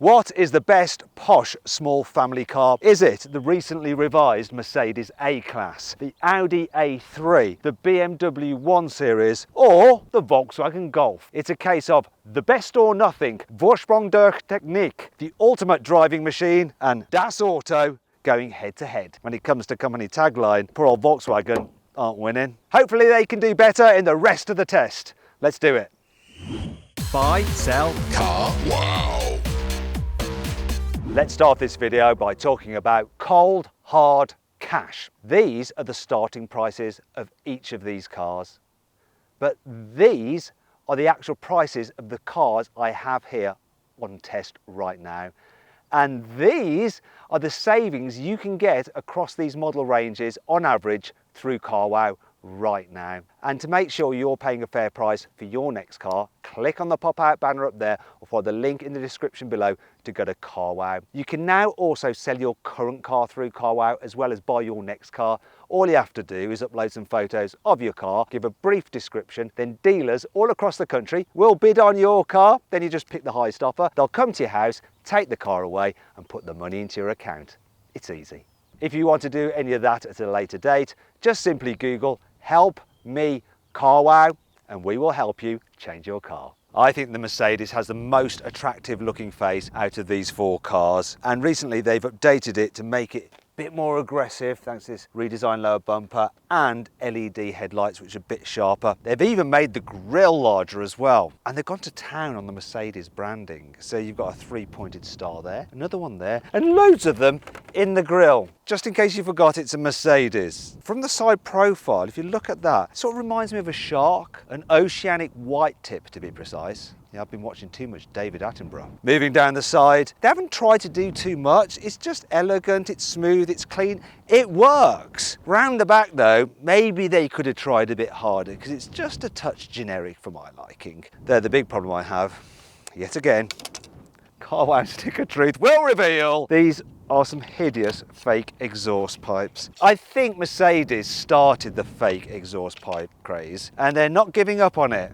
What is the best posh small family car? Is it the recently revised Mercedes A-Class, the Audi A3, the BMW 1 Series, or the Volkswagen Golf? It's a case of the best or nothing, Vorsprung durch Technik, the ultimate driving machine, and Das Auto going head to head. When it comes to company tagline, poor old Volkswagen aren't winning. Hopefully they can do better in the rest of the test. Let's do it. Buy, sell, Car wow. Let's start this video by talking about cold, hard cash. These are the starting prices of each of these cars. But these are the actual prices of the cars I have here on test right now. And these are the savings you can get across these model ranges on average through CarWow right now. And to make sure you're paying a fair price for your next car, click on the pop-out banner up there or follow the link in the description below to go to CarWow. You can now also sell your current car through CarWow as well as buy your next car. All you have to do is upload some photos of your car, give a brief description, then dealers all across the country will bid on your car. Then you just pick the highest offer. They'll come to your house, take the car away and put the money into your account. It's easy. If you want to do any of that at a later date, just simply Google "Help me CarWow" and we will help you change your car. I think the Mercedes has the most attractive looking face out of these four cars, and recently they've updated it to make it a bit more aggressive thanks to this redesigned lower bumper and LED headlights which are a bit sharper. They've even made the grille larger as well, and they've gone to town on the Mercedes branding. So you've got a three-pointed star there, another one there, and loads of them in the grille. Just in case you forgot, it's a Mercedes. From the side profile, if you look at that, it sort of reminds me of a shark, an oceanic white tip to be precise. Yeah, I've been watching too much David Attenborough. Moving down the side, they haven't tried to do too much. It's just elegant, it's smooth, it's clean. It works. Round the back though, maybe they could have tried a bit harder because it's just a touch generic for my liking. They're the big problem I have. Yet again, CarWow Sticker Truth will reveal these are some hideous fake exhaust pipes. I think Mercedes started the fake exhaust pipe craze and they're not giving up on it.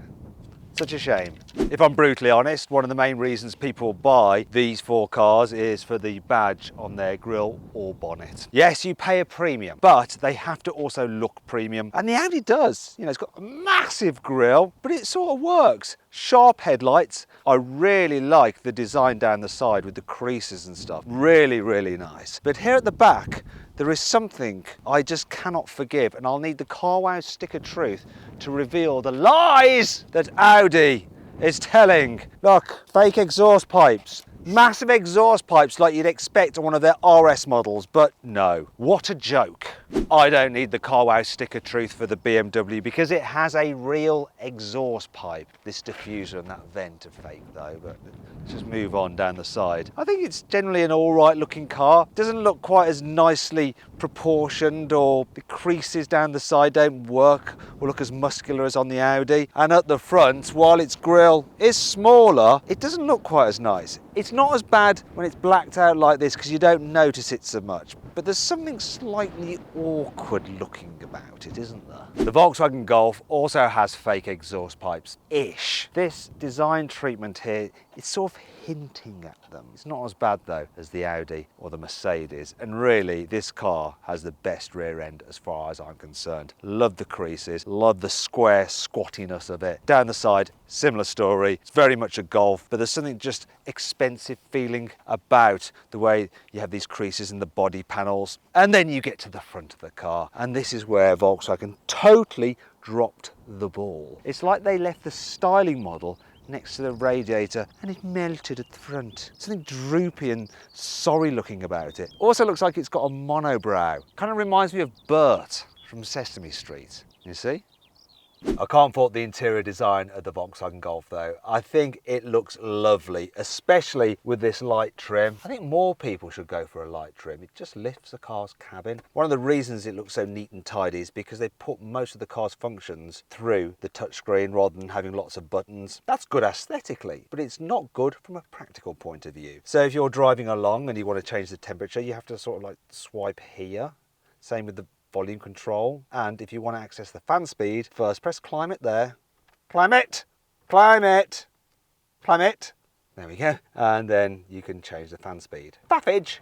Such a shame. If I'm brutally honest, one of the main reasons people buy these four cars is for the badge on their grille or bonnet. Yes, you pay a premium, but they have to also look premium. And the Audi does. You know, it's got a massive grille, but it sort of works. Sharp headlights. I really like the design down the side with the creases and stuff. Really, really nice. But here at the back, there is something I just cannot forgive, and I'll need the CarWow Sticker Truth to reveal the lies that Audi is telling. Look, fake exhaust pipes. Massive exhaust pipes like you'd expect on one of their RS models, but no. What a joke. I don't need the CarWow Sticker Truth for the BMW because it has a real exhaust pipe. This diffuser and that vent are fake though, but let's just move on down the side. I think it's generally an all right looking car. Doesn't look quite as nicely proportioned, or the creases down the side don't work or look as muscular as on the Audi. And at the front, while its grille is smaller, it doesn't look quite as nice. It's not as bad when it's blacked out like this because you don't notice it so much, but there's something slightly awkward looking about it, isn't there? The Volkswagen Golf also has fake exhaust pipes-ish. This design treatment here, it's sort of hinting at them. It's not as bad though as the Audi or the Mercedes, and really this car has the best rear end as far as I'm concerned. Love the creases, love the square squattiness of it. Down the side, similar story. It's very much a Golf, but there's something just expensive feeling about the way you have these creases in the body panels. And then you get to the front of the car, and this is where Volkswagen totally dropped the ball. It's like they left the styling model next to the radiator and it melted at the front. Something droopy and sorry looking about it. Also looks like it's got a monobrow. Kind of reminds me of Bert from Sesame Street, you see? I can't fault the interior design of the Volkswagen Golf though. I think it looks lovely, especially with this light trim. I think more people should go for a light trim. It just lifts the car's cabin. One of the reasons it looks so neat and tidy is because they put most of the car's functions through the touchscreen rather than having lots of buttons. That's good aesthetically, but it's not good from a practical point of view. So if you're driving along and you want to change the temperature, you have to sort of like swipe here. Same with the volume control, and if you want to access the fan speed, first press climate there. Climate! Climate! Climate! There we go. And then you can change the fan speed. Faffage.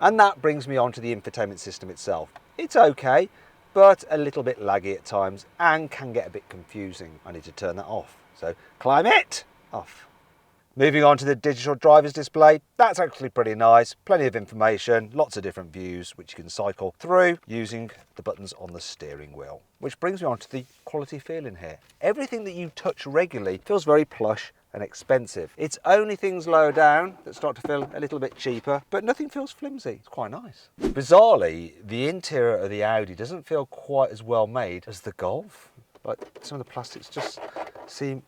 And that brings me on to the infotainment system itself. It's okay, but a little bit laggy at times and can get a bit confusing. I need to turn that off. So climate off. Moving on to the digital driver's display, that's actually pretty nice. Plenty of information, lots of different views which you can cycle through using the buttons on the steering wheel. Which brings me on to the quality feeling here. Everything that you touch regularly feels very plush and expensive. It's only things lower down that start to feel a little bit cheaper, but nothing feels flimsy. It's quite nice. Bizarrely, the interior of the Audi doesn't feel quite as well made as the Golf. Like some of the plastics just seem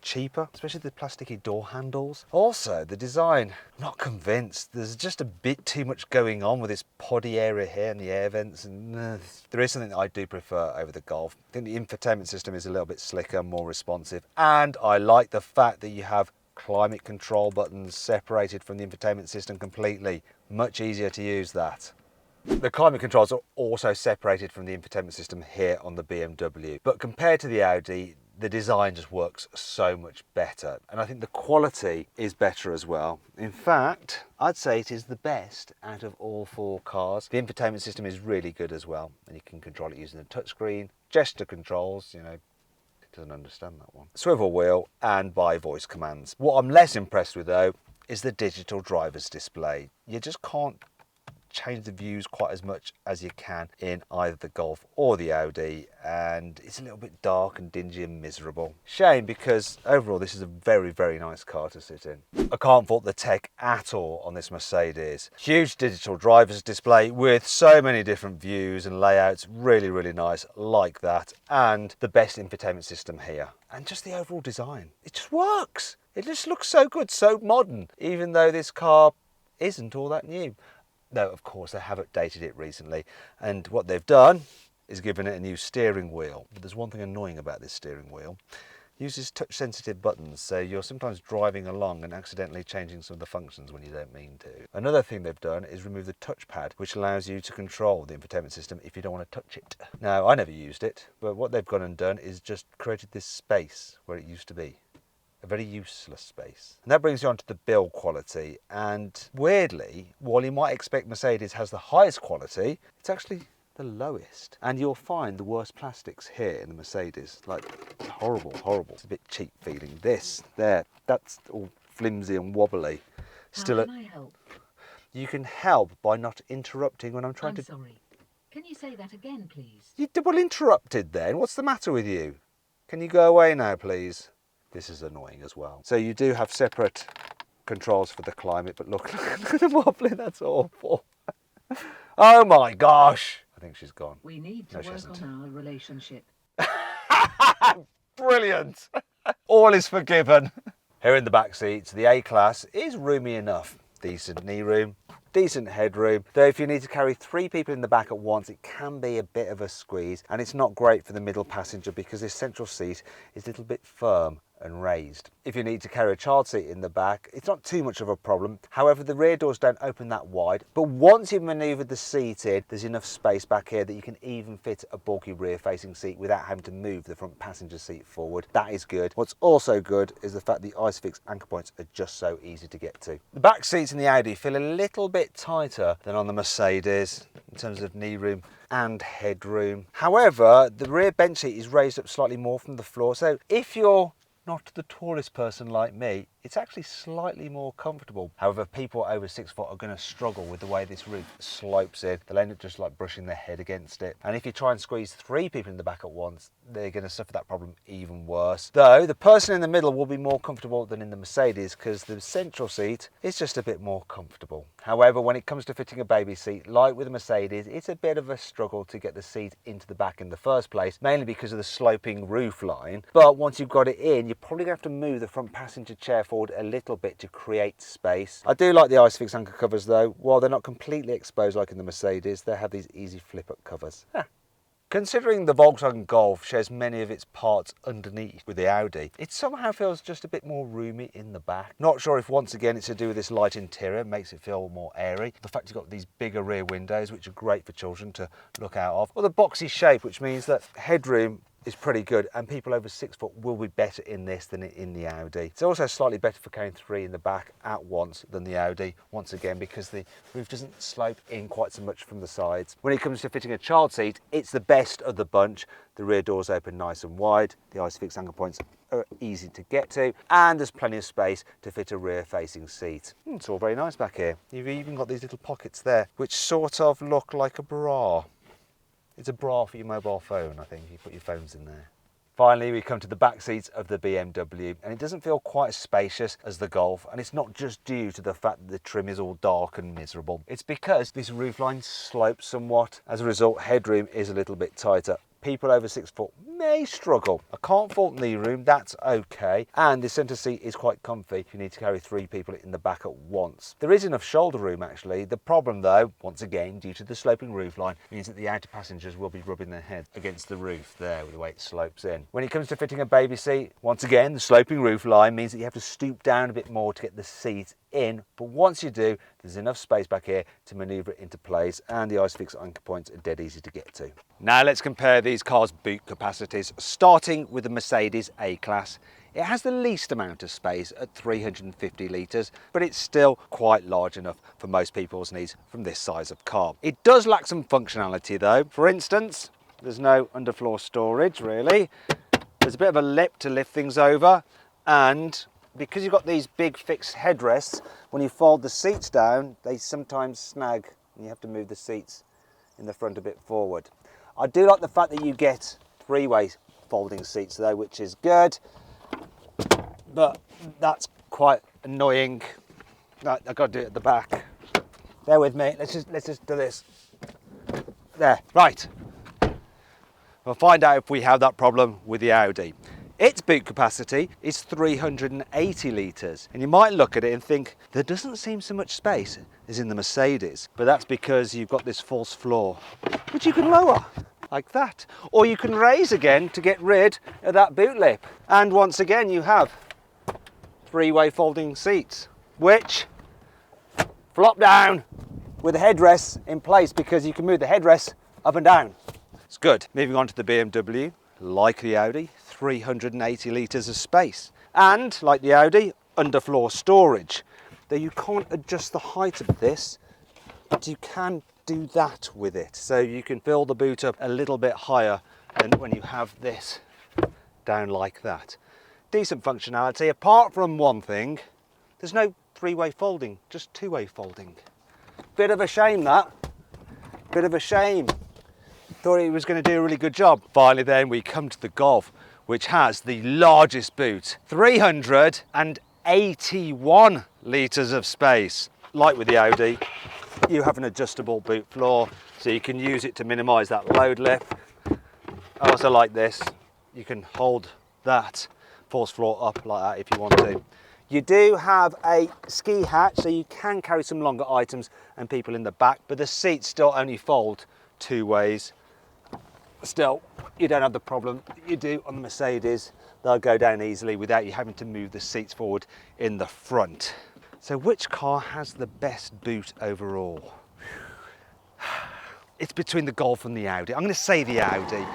cheaper, especially the plasticky door handles. Also, the design, I'm not convinced. There's just a bit too much going on with this poddy area here and the air vents, and there is something that I do prefer over the Golf. I think the infotainment system is a little bit slicker, more responsive, and I like the fact that you have climate control buttons separated from the infotainment system completely. Much easier to use that. The climate controls are also separated from the infotainment system here on the BMW, but compared to the Audi, the design just works so much better, and I think the quality is better as well. In fact, I'd say it is the best out of all four cars. The infotainment system is really good as well, and you can control it using the touchscreen, gesture controls, you know, doesn't understand that one, swivel wheel, and by voice commands. What I'm less impressed with though is the digital driver's display. You just can't change the views quite as much as you can in either the Golf or the Audi, and it's a little bit dark and dingy and miserable. Shame, because overall this is a very, very nice car to sit in. I can't fault the tech at all on this Mercedes. Huge digital driver's display with so many different views and layouts, really, really nice, like that, and the best infotainment system here. And just the overall design, it just works. It just looks so good, so modern, even though this car isn't all that new. Though, of course, they have updated it recently, and what they've done is given it a new steering wheel. But there's one thing annoying about this steering wheel. It uses touch-sensitive buttons, so you're sometimes driving along and accidentally changing some of the functions when you don't mean to. Another thing they've done is remove the touchpad, which allows you to control the infotainment system if you don't want to touch it. Now, I never used it, but what they've gone and done is just created this space where it used to be. A very useless space. And that brings you on to the build quality, and weirdly, while you might expect Mercedes has the highest quality, it's actually the lowest. And you'll find the worst plastics here in the Mercedes. Like, horrible. It's a bit cheap feeling. This, there, that's all flimsy and wobbly. How can I help? You can help by not interrupting when I'm trying I'm sorry. Can you say that again, please? You well interrupted then. What's the matter with you? Can you go away now, please? This is annoying as well. So you do have separate controls for the climate, but look at the wobbling, that's awful. Oh my gosh. I think she's gone. We need to work on our relationship. Brilliant. All is forgiven. Here in the back seats, the A-Class is roomy enough. Decent knee room, decent headroom. Though if you need to carry 3 people in the back at once, it can be a bit of a squeeze, and it's not great for the middle passenger because this central seat is a little bit firm and raised. If you need to carry a child seat in the back, it's not too much of a problem. However, the rear doors don't open that wide, but once you've manoeuvred the seat in, there's enough space back here that you can even fit a bulky rear facing seat without having to move the front passenger seat forward. That is good. What's also good is the fact the ISOFIX anchor points are just so easy to get to. The back seats in the Audi feel a little bit tighter than on the Mercedes in terms of knee room and headroom. However, the rear bench seat is raised up slightly more from the floor, so if you're not the tallest person like me, it's actually slightly more comfortable. However, people over 6 foot are going to struggle with the way this roof slopes in. They'll end up just like brushing their head against it. And if you try and squeeze 3 people in the back at once, they're going to suffer that problem even worse. Though the person in the middle will be more comfortable than in the Mercedes because the central seat is just a bit more comfortable. However, when it comes to fitting a baby seat, like with the Mercedes, it's a bit of a struggle to get the seat into the back in the first place, mainly because of the sloping roof line. But once you've got it in, you're probably going to have to move the front passenger chair forward a little bit to create space. I do like the ISOFIX anchor covers though. While they're not completely exposed like in the Mercedes, they have these easy flip-up covers. Considering the Volkswagen Golf shares many of its parts underneath with the Audi, it somehow feels just a bit more roomy in the back. Not sure if once again it's to do with this light interior, makes it feel more airy. The fact you've got these bigger rear windows, which are great for children to look out of, or the boxy shape, which means that headroom is pretty good, and people over 6 foot will be better in this than in the Audi. It's also slightly better for carrying 3 in the back at once than the Audi, once again because the roof doesn't slope in quite so much from the sides. When it comes to fitting a child seat, it's the best of the bunch. The rear doors open nice and wide, the ISOFIX anchor points are easy to get to, and there's plenty of space to fit a rear facing seat. It's all very nice back here. You've even got these little pockets there which sort of look like a bra. It's a bra for your mobile phone, I think. You put your phones in there. Finally, we come to the back seats of the BMW, and it doesn't feel quite as spacious as the Golf, and it's not just due to the fact that the trim is all dark and miserable. It's because this roofline slopes somewhat. As a result, headroom is a little bit tighter. People over 6 foot may struggle. I can't fault knee room, that's okay. And the centre seat is quite comfy if you need to carry 3 people in the back at once. There is enough shoulder room actually. The problem though, once again, due to the sloping roofline, means that the outer passengers will be rubbing their head against the roof there with the way it slopes in. When it comes to fitting a baby seat, once again, the sloping roofline means that you have to stoop down a bit more to get the seat in, but once you do, there's enough space back here to manoeuvre it into place, and the ISOFIX anchor points are dead easy to get to. Now let's compare these cars' boot capacities, starting with the Mercedes A-Class. It has the least amount of space at 350 litres, but it's still quite large enough for most people's needs from this size of car. It does lack some functionality though. For instance, there's no underfloor storage really. There's a bit of a lip to lift things over, and because you've got these big fixed headrests, when you fold the seats down, they sometimes snag and you have to move the seats in the front a bit forward. I do like the fact that you get 3-way folding seats though, which is good, but that's quite annoying. Right, I've got to do it at the back. Bear with me, let's just do this. There, right. We'll find out if we have that problem with the Audi. Its boot capacity is 380 litres, and you might look at it and think there doesn't seem so much space as in the Mercedes, but that's because you've got this false floor which you can lower like that, or you can raise again to get rid of that boot lip, and once again you have 3-way folding seats which flop down with the headrests in place because you can move the headrests up and down. It's good. Moving on to the BMW, like the Audi, 380 litres of space, and like the Audi, underfloor storage. Though you can't adjust the height of this, but you can do that with it. So you can fill the boot up a little bit higher than when you have this down like that. Decent functionality, apart from one thing, there's no 3-way folding, just 2-way folding. Bit of a shame that, bit of a shame. Thought it was going to do a really good job. Finally then we come to the Golf, which has the largest boot, 381 litres of space. Like with the Audi, you have an adjustable boot floor, so you can use it to minimise that load lift. I also like this, you can hold that false floor up like that if you want to. You do have a ski hatch, so you can carry some longer items and people in the back, but the seats still only fold 2 ways. Still, you don't have the problem you do on the Mercedes. They'll go down easily without you having to move the seats forward in the front. So which car has the best boot overall? It's between the Golf and the Audi. I'm going to say the Audi,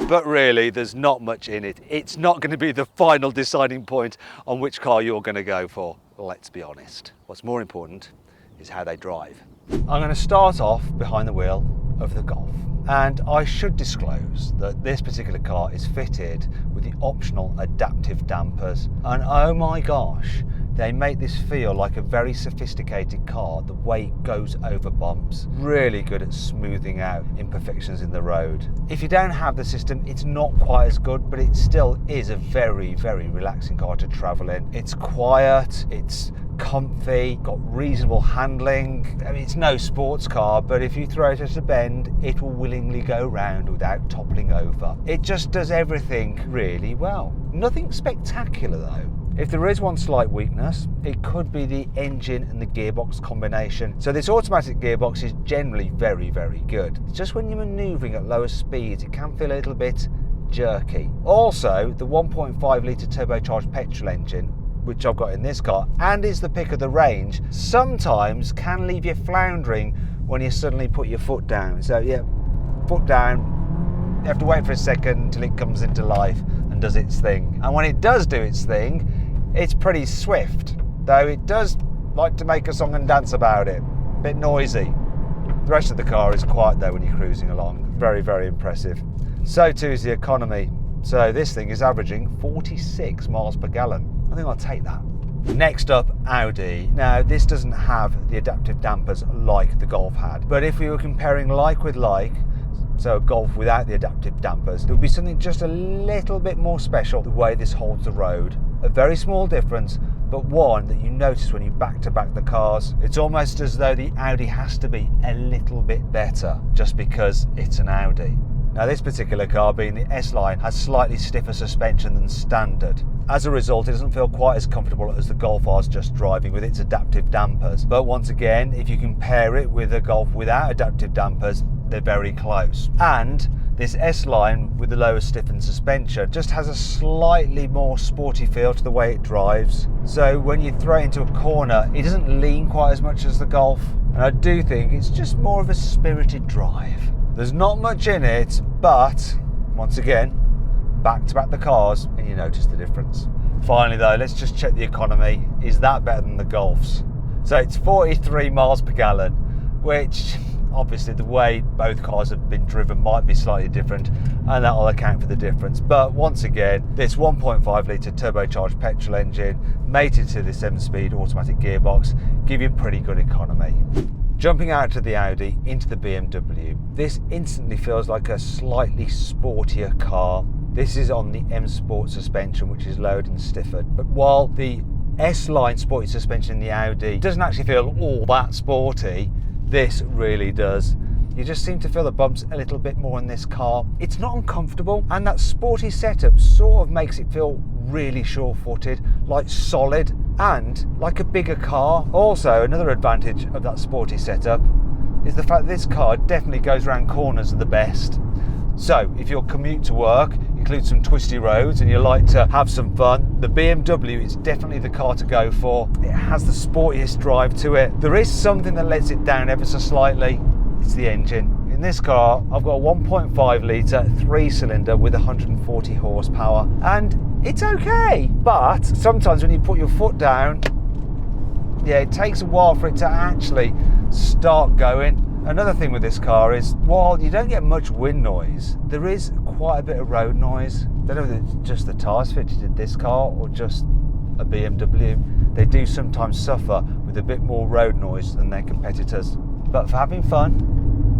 but really there's not much in it. It's not going to be the final deciding point on which car you're going to go for, let's be honest. What's more important is how they drive. I'm going to start off behind the wheel of the Golf. And I should disclose that this particular car is fitted with the optional adaptive dampers. And oh my gosh, they make this feel like a very sophisticated car, the way it goes over bumps. Really good at smoothing out imperfections in the road. If you don't have the system, it's not quite as good, but it still is a very, very relaxing car to travel in. It's quiet, it's comfy, got reasonable handling. I mean, it's no sports car, but if you throw it at a bend, it will willingly go round without toppling over. It just does everything really well. Nothing spectacular though. If there is one slight weakness, it could be the engine and the gearbox combination. So this automatic gearbox is generally very, very good. It's just when you're manoeuvring at lower speeds, it can feel a little bit jerky. Also, the 1.5 litre turbocharged petrol engine, which I've got in this car, and is the pick of the range, sometimes can leave you floundering when you suddenly put your foot down. So yeah, foot down, You have to wait for a second until it comes into life and does its thing. And when it does do its thing, it's pretty swift, though it does like to make a song and dance about it. A bit noisy. The rest of the car is quiet though when you're cruising along. Very, very impressive. So too is the economy. So this thing is averaging 46 miles per gallon. I think I'll take that. Next up, Audi. Now, this doesn't have the adaptive dampers like the Golf had, but if we were comparing like with like, so a Golf without the adaptive dampers, there would be something just a little bit more special the way this holds the road. A very small difference, but one that you notice when you back to back the cars. It's almost as though the Audi has to be a little bit better just because it's an Audi. Now, this particular car, being the S-Line, has slightly stiffer suspension than standard. As a result, it doesn't feel quite as comfortable as the Golf I was just driving with its adaptive dampers. But once again, if you compare it with a Golf without adaptive dampers, they're very close. And this S-Line with the lower stiffened suspension just has a slightly more sporty feel to the way it drives. So when you throw it into a corner, it doesn't lean quite as much as the Golf. And I do think it's just more of a spirited drive. There's not much in it, but once again, back to back the cars and you notice the difference. Finally though, let's just check the economy. Is that better than the Golf's? So it's 43 miles per gallon, which obviously the way both cars have been driven might be slightly different, and that will account for the difference. But once again, this 1.5 litre turbocharged petrol engine mated to the 7-speed automatic gearbox give you pretty good economy. Jumping out of the Audi into the BMW, this instantly feels like a slightly sportier car. This is on the M Sport suspension, which is lowered and stiffered. But while the S-Line sporty suspension in the Audi doesn't actually feel all that sporty, this really does. You just seem to feel the bumps a little bit more in this car. It's not uncomfortable, and that sporty setup sort of makes it feel really sure-footed, like solid, and like a bigger car. Also, another advantage of that sporty setup is the fact that this car definitely goes around corners the best. So if your commute to work includes some twisty roads and you like to have some fun, the BMW is definitely the car to go for. It has the sportiest drive to it. There is something that lets it down ever so slightly. It's the engine. In this car, I've got a 1.5 litre 3-cylinder with 140 horsepower, and it's okay. But sometimes when you put your foot down, yeah, it takes a while for it to actually start going. Another thing with this car is, while you don't get much wind noise, there is quite a bit of road noise. I don't know if it's just the tyres fitted in this car or just a BMW. They do sometimes suffer with a bit more road noise than their competitors. But for having fun,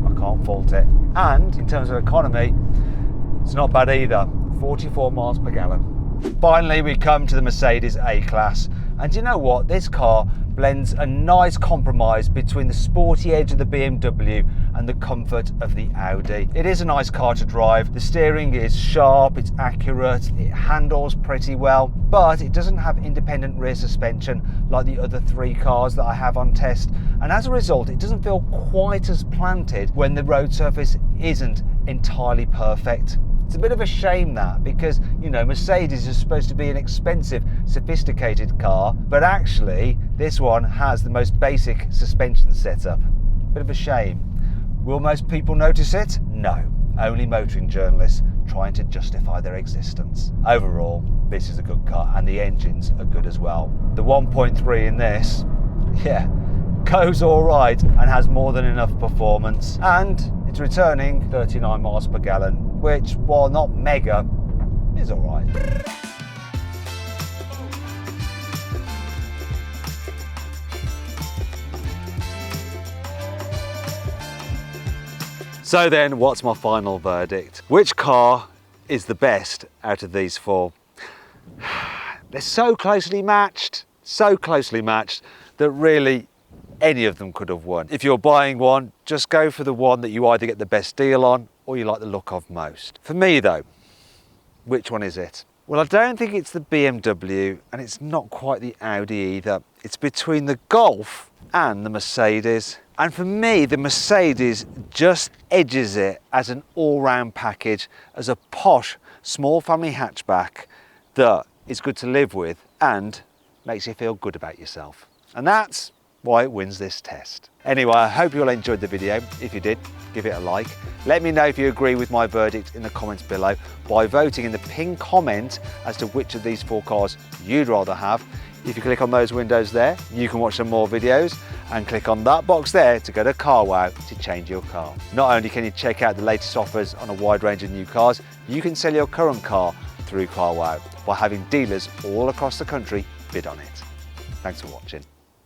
I can't fault it. And in terms of economy, it's not bad either. 44 miles per gallon. Finally, we come to the Mercedes A-Class. And you know what? This car blends a nice compromise between the sporty edge of the BMW and the comfort of the Audi. It is a nice car to drive. The steering is sharp, it's accurate, it handles pretty well, but it doesn't have independent rear suspension like the other 3 cars that I have on test. And as a result, it doesn't feel quite as planted when the road surface isn't entirely perfect. It's a bit of a shame that, because, you know, Mercedes is supposed to be an expensive, sophisticated car, but actually this one has the most basic suspension setup. Bit of a shame. Will most people notice it? No. Only motoring journalists trying to justify their existence. Overall, this is a good car, and the engines are good as well. The 1.3 in this, yeah, goes all right and has more than enough performance, and it's returning 39 miles per gallon, which, while not mega, is all right. So then, what's my final verdict? Which car is the best out of these 4? They're so closely matched that really any of them could have won. If you're buying one, just go for the one that you either get the best deal on or you like the look of most. For me though, which one is it? Well, I don't think it's the BMW, and it's not quite the Audi either. It's between the Golf and the Mercedes. And for me, the Mercedes just edges it as an all-round package, as a posh, small family hatchback that is good to live with and makes you feel good about yourself. And that's why it wins this test. Anyway, I hope you all enjoyed the video. If you did, give it a like. Let me know if you agree with my verdict in the comments below by voting in the pinned comment as to which of these 4 cars you'd rather have. If you click on those windows there, you can watch some more videos, and click on that box there to go to Carwow to change your car. Not only can you check out the latest offers on a wide range of new cars, you can sell your current car through Carwow by having dealers all across the country bid on it. Thanks for watching.